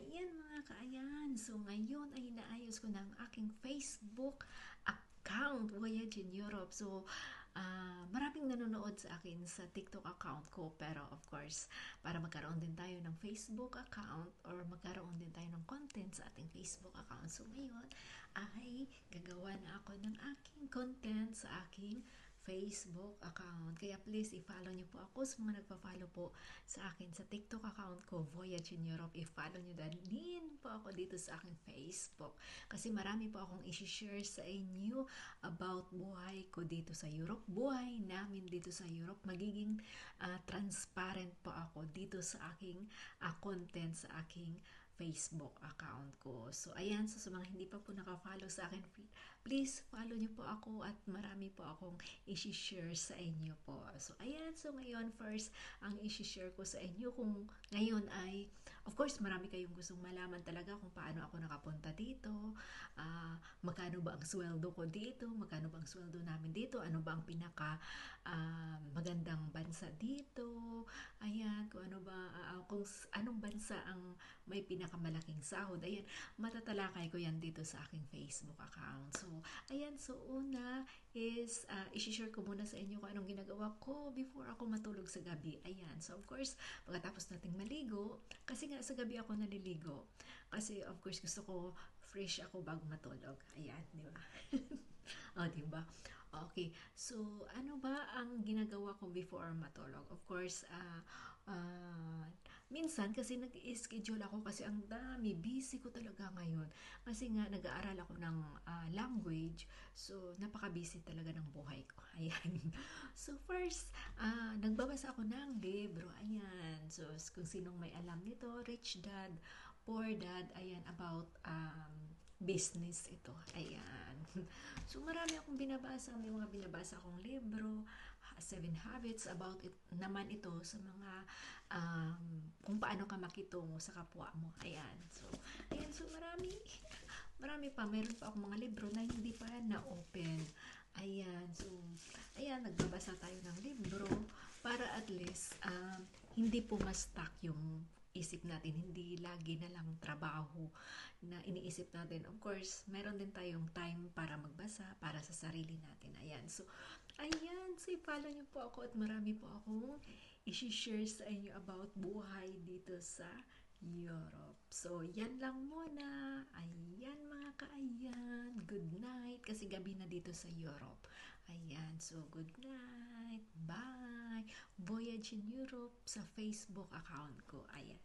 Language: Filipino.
Ayan mga kaayan, so ngayon ay inaayos ko ng aking Facebook account, Voyage in Europe. So, maraming nanonood sa akin sa TikTok account ko, pero of course, para magkaroon din tayo ng Facebook account or magkaroon din tayo ng content sa ating Facebook account. So, ngayon ay gagawa na ako ng aking content sa aking Facebook account. Kaya please, i-follow nyo po ako sa mga nagpa-follow po sa akin sa TikTok account ko, Voyage in Europe. I-follow nyo din po ako dito sa aking Facebook. Kasi marami po akong i-share sa inyo about buhay ko dito sa Europe. Buhay namin dito sa Europe. Magiging transparent po ako dito sa aking content sa aking Facebook account ko. So, ayan. So, sa mga hindi pa po naka-follow sa akin, please follow nyo po ako at marami po akong i-share sa inyo po. So, ayan. So, ngayon, first, ang i-share ko sa inyo kung ngayon ay, of course, marami kayong gustong malaman talaga kung paano ako nakapunta dito, magkano ba ang sweldo ko dito, magkano ba ang sweldo namin dito, ano ba ang pinaka magandang bansa dito, ayan, kung ano ba, kung anong bansa ang may pinakamalaking sahod, ayan, matatalakay ko yan dito sa aking Facebook account. So, ayan, so una is, i-share ko muna sa inyo kung anong ginagawa ko before ako matulog sa gabi. Ayan, so of course, pagkatapos nating maligo, kasi nga sa gabi ako naliligo, kasi of course gusto ko fresh ako bago matulog. Ayan, di ba? O, diba? Okay. So, ano ba ang ginagawa ko before matulog? Of course, minsan kasi nag-schedule ako kasi ang dami, busy ko talaga ngayon. Kasi nga, nag-aaral ako ng language. So, napaka-busy talaga ng buhay ko. Ayan. So, first, nagbabasa ako ng libro. Ayan. So, kung sinong may alam nito, Rich Dad, Poor Dad, ayan, about business ito. Ayan. So, marami akong binabasa. May mga binabasa akong libro, 7 Habits about it naman ito sa mga kung paano ka makitungo sa kapwa mo. Ayan. So, ayan. So, marami pa. Meron pa akong mga libro na hindi pa na-open. Ayan. So, ayan. Nagbabasa tayo ng libro para at least hindi po ma-stuck yung isip natin, hindi lagi na lang trabaho na iniisip natin. Of course, meron din tayong time para magbasa, para sa sarili natin. Ayan. So, ayan. So, i-follow niyo po ako at marami po akong i-share sa inyo about buhay dito sa Europe. So, yan lang muna. Ayan mga kaayan. Good night. Kasi gabi na dito sa Europe. Ayan. So, good night. Bye. Voyage in Europe sa Facebook account ko. Ayan.